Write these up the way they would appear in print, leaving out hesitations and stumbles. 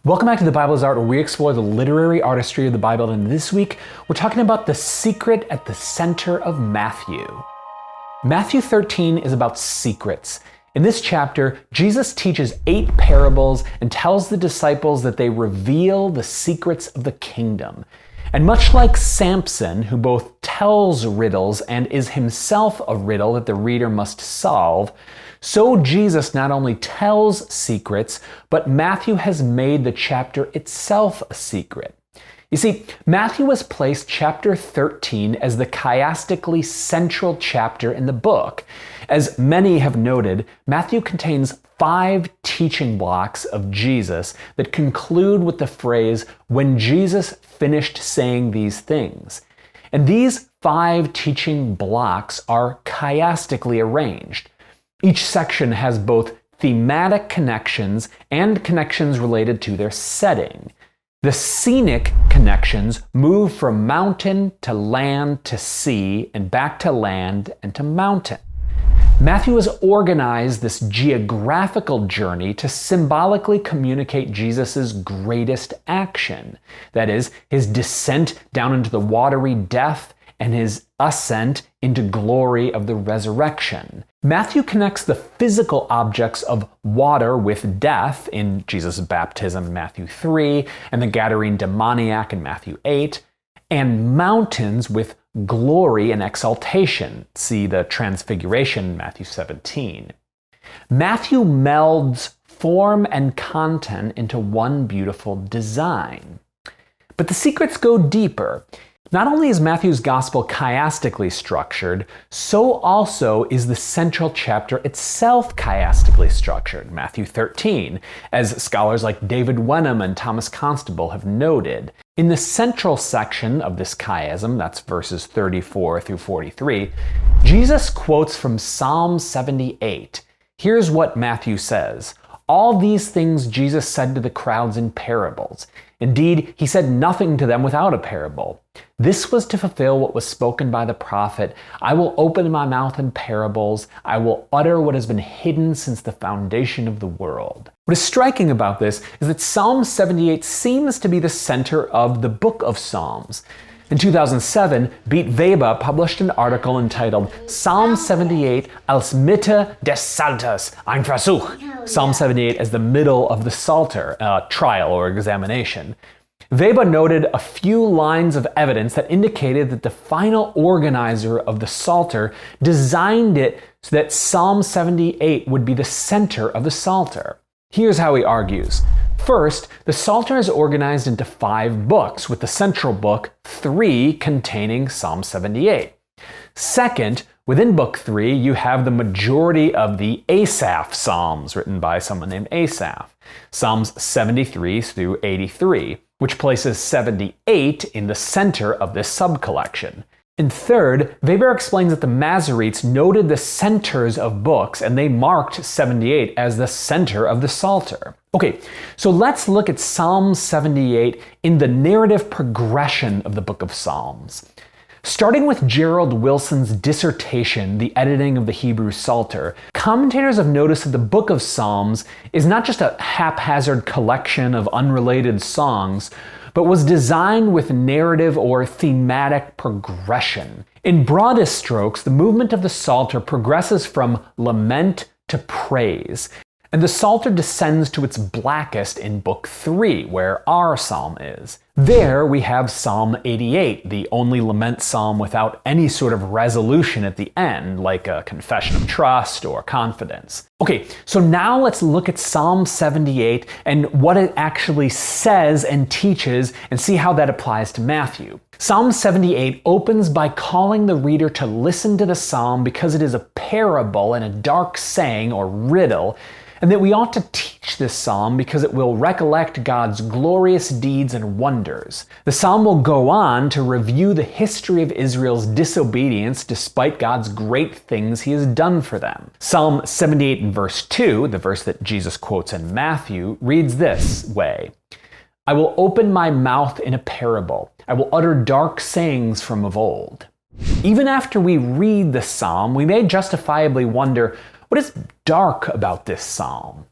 Welcome back to The Bible is Art, where we explore the literary artistry of the Bible, and this week we're talking about the secret at the center of Matthew. Matthew 13 is about secrets. In this chapter, Jesus teaches 8 parables and tells the disciples that they reveal the secrets of the kingdom. And much like Samson, who both tells riddles and is himself a riddle that the reader must solve, so Jesus not only tells secrets, but Matthew has made the chapter itself a secret. You see, Matthew has placed chapter 13 as the chiastically central chapter in the book. As many have noted, Matthew contains 5 teaching blocks of Jesus that conclude with the phrase, "When Jesus finished saying these things." And these 5 teaching blocks are chiastically arranged. Each section has both thematic connections and connections related to their setting. The scenic connections move from mountain to land to sea and back to land and to mountain. Matthew has organized this geographical journey to symbolically communicate Jesus' greatest action. That is, his descent down into the watery death and his ascent into glory of the resurrection. Matthew connects the physical objects of water with death in Jesus' baptism in Matthew 3, and the Gadarene demoniac in Matthew 8, and mountains with glory and exaltation. See the Transfiguration in Matthew 17. Matthew melds form and content into one beautiful design. But the secrets go deeper. Not only is Matthew's gospel chiastically structured, so also is the central chapter itself chiastically structured, Matthew 13, as scholars like David Wenham and Thomas Constable have noted. In the central section of this chiasm, that's verses 34 through 43, Jesus quotes from Psalm 78. Here's what Matthew says. All these things Jesus said to the crowds in parables. Indeed, he said nothing to them without a parable. This was to fulfill what was spoken by the prophet. I will open my mouth in parables. I will utter what has been hidden since the foundation of the world. What is striking about this is that Psalm 78 seems to be the center of the book of Psalms. In 2007, Beat Weber published an article entitled Psalm 78 als Mitte des Psalters, ein Versuch. Psalm 78 as the middle of the Psalter, a trial or examination. Weber noted a few lines of evidence that indicated that the final organizer of the Psalter designed it so that Psalm 78 would be the center of the Psalter. Here's how he argues. First, the Psalter is organized into 5 books, with the central book 3 containing Psalm 78. Second, within book 3, you have the majority of the Asaph Psalms written by someone named Asaph, Psalms 73 through 83, which places 78 in the center of this subcollection. And third, Weber explains that the Masoretes noted the centers of books and they marked 78 as the center of the Psalter. Okay, so let's look at Psalm 78 in the narrative progression of the book of Psalms. Starting with Gerald Wilson's dissertation, The Editing of the Hebrew Psalter, commentators have noticed that the book of Psalms is not just a haphazard collection of unrelated songs, but was designed with narrative or thematic progression. In broadest strokes, the movement of the Psalter progresses from lament to praise, and the Psalter descends to its blackest in book 3, where our psalm is. There we have Psalm 88, the only lament psalm without any sort of resolution at the end, like a confession of trust or confidence. Okay, so now let's look at Psalm 78 and what it actually says and teaches and see how that applies to Matthew. Psalm 78 opens by calling the reader to listen to the psalm because it is a parable and a dark saying or riddle, and that we ought to teach this psalm because it will recollect God's glorious deeds and wonders. The psalm will go on to review the history of Israel's disobedience despite God's great things he has done for them. Psalm 78 in verse 2, the verse that Jesus quotes in Matthew, reads this way, I will open my mouth in a parable. I will utter dark sayings from of old. Even after we read the psalm, we may justifiably wonder, what is dark about this psalm?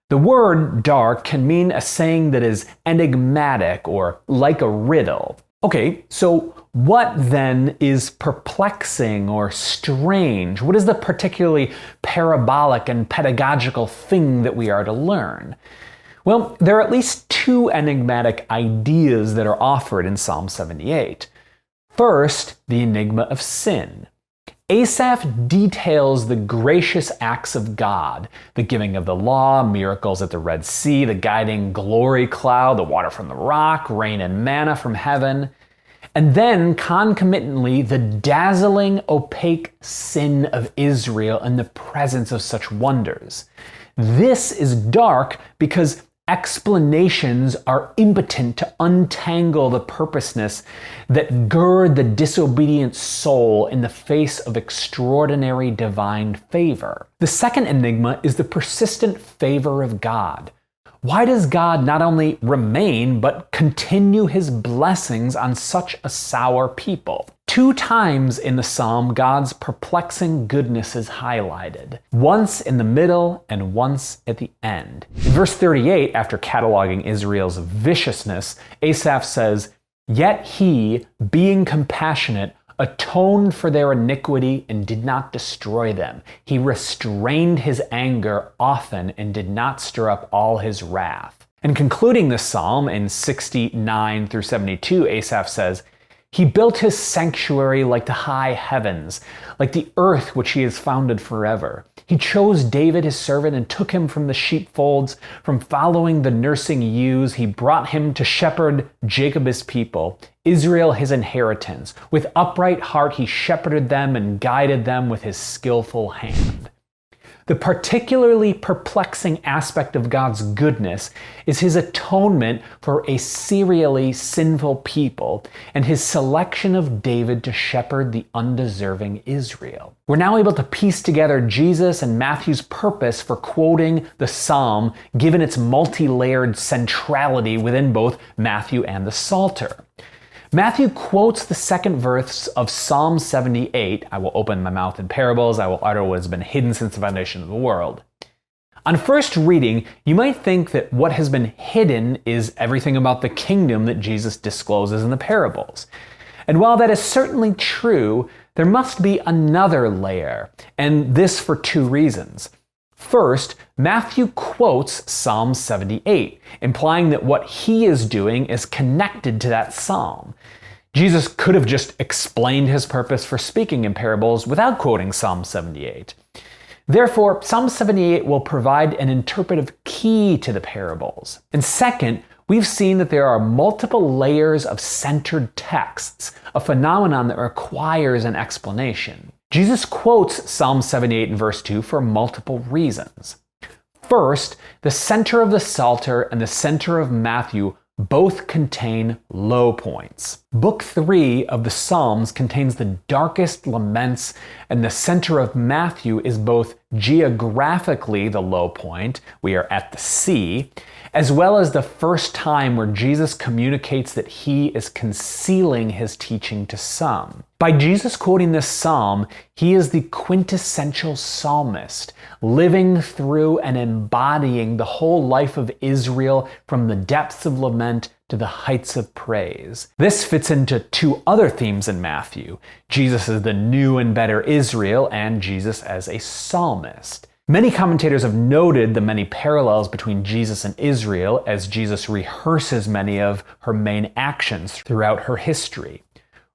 The word dark can mean a saying that is enigmatic or like a riddle. Okay, so what then is perplexing or strange? What is the particularly parabolic and pedagogical thing that we are to learn? Well, there are at least two enigmatic ideas that are offered in Psalm 78. First, the enigma of sin. Asaph details the gracious acts of God, the giving of the law, miracles at the Red Sea, the guiding glory cloud, the water from the rock, rain and manna from heaven, and then concomitantly the dazzling, opaque sin of Israel in the presence of such wonders. This is dark because explanations are impotent to untangle the purposeness that gird the disobedient soul in the face of extraordinary divine favor. The second enigma is the persistent favor of God. Why does God not only remain, but continue his blessings on such a sour people? 2 times in the psalm, God's perplexing goodness is highlighted. Once in the middle and once at the end. In verse 38, after cataloging Israel's viciousness, Asaph says, "Yet he, being compassionate, atoned for their iniquity and did not destroy them. He restrained his anger often and did not stir up all his wrath." And concluding this psalm in 69 through 72, Asaph says, "He built his sanctuary like the high heavens, like the earth which he has founded forever. He chose David his servant and took him from the sheepfolds, from following the nursing ewes. He brought him to shepherd Jacob his people, Israel his inheritance. With upright heart he shepherded them and guided them with his skillful hand." The particularly perplexing aspect of God's goodness is his atonement for a serially sinful people and his selection of David to shepherd the undeserving Israel. We're now able to piece together Jesus and Matthew's purpose for quoting the psalm, given its multi-layered centrality within both Matthew and the Psalter. Matthew quotes the second verse of Psalm 78, "I will open my mouth in parables, I will utter what has been hidden since the foundation of the world." On first reading, you might think that what has been hidden is everything about the kingdom that Jesus discloses in the parables. And while that is certainly true, there must be another layer, and this for 2 reasons. First, Matthew quotes Psalm 78, implying that what he is doing is connected to that psalm. Jesus could have just explained his purpose for speaking in parables without quoting Psalm 78. Therefore, Psalm 78 will provide an interpretive key to the parables. And second, we've seen that there are multiple layers of centered texts, a phenomenon that requires an explanation. Jesus quotes Psalm 78 in verse 2 for multiple reasons. First, the center of the Psalter and the center of Matthew both contain low points. Book 3 of the Psalms contains the darkest laments, and the center of Matthew is both geographically the low point, we are at the sea, as well as the first time where Jesus communicates that he is concealing his teaching to some. By Jesus quoting this psalm, he is the quintessential psalmist, living through and embodying the whole life of Israel from the depths of lament to the heights of praise. This fits into 2 other themes in Matthew: Jesus as the new and better Israel, and Jesus as a psalmist. Many commentators have noted the many parallels between Jesus and Israel as Jesus rehearses many of her main actions throughout her history.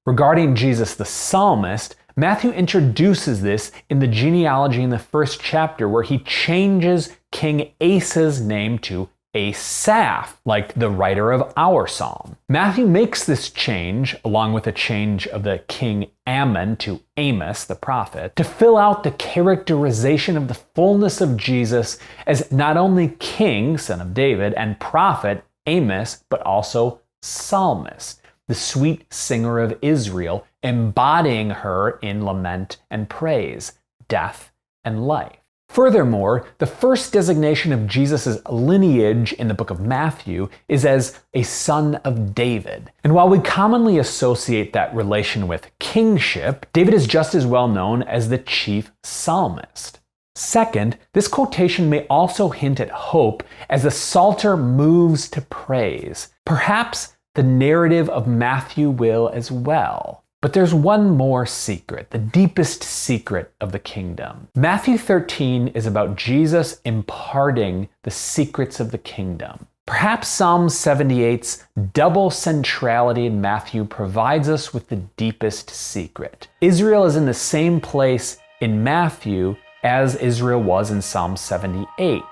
Regarding Jesus the psalmist, Matthew introduces this in the genealogy in the first chapter, where he changes King Asa's name to Asaph, like the writer of our psalm. Matthew makes this change, along with a change of the king Ammon to Amos, the prophet, to fill out the characterization of the fullness of Jesus as not only king, son of David, and prophet, Amos, but also psalmist, the sweet singer of Israel, embodying her in lament and praise, death and life. Furthermore, the first designation of Jesus' lineage in the book of Matthew is as a son of David. And while we commonly associate that relation with kingship, David is just as well known as the chief psalmist. Second, this quotation may also hint at hope as the Psalter moves to praise. Perhaps the narrative of Matthew will as well. But there's one more secret, the deepest secret of the kingdom. Matthew 13 is about Jesus imparting the secrets of the kingdom. Perhaps Psalm 78's double centrality in Matthew provides us with the deepest secret. Israel is in the same place in Matthew as Israel was in Psalm 78.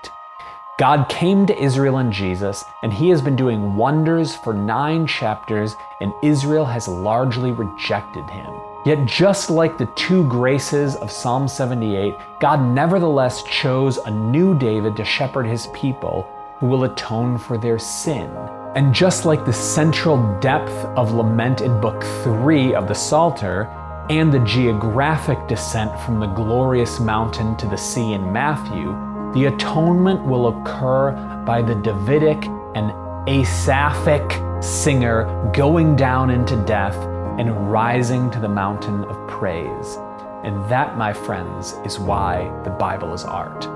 God came to Israel in Jesus, and he has been doing wonders for 9 chapters, and Israel has largely rejected him. Yet just like the 2 graces of Psalm 78, God nevertheless chose a new David to shepherd his people who will atone for their sin. And just like the central depth of lament in Book 3 of the Psalter, and the geographic descent from the glorious mountain to the sea in Matthew, the atonement will occur by the Davidic and Asaphic singer going down into death and rising to the mountain of praise. And that, my friends, is why the Bible is art.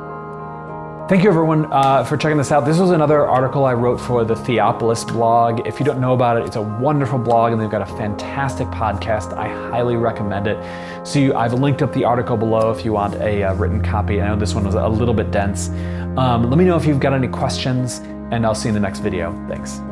Thank you everyone for checking this out. This was another article I wrote for the Theopolis blog. If you don't know about it, it's a wonderful blog and they've got a fantastic podcast. I highly recommend it. So I've linked up the article below if you want a written copy. I know this one was a little bit dense. Let me know if you've got any questions and I'll see you in the next video. Thanks.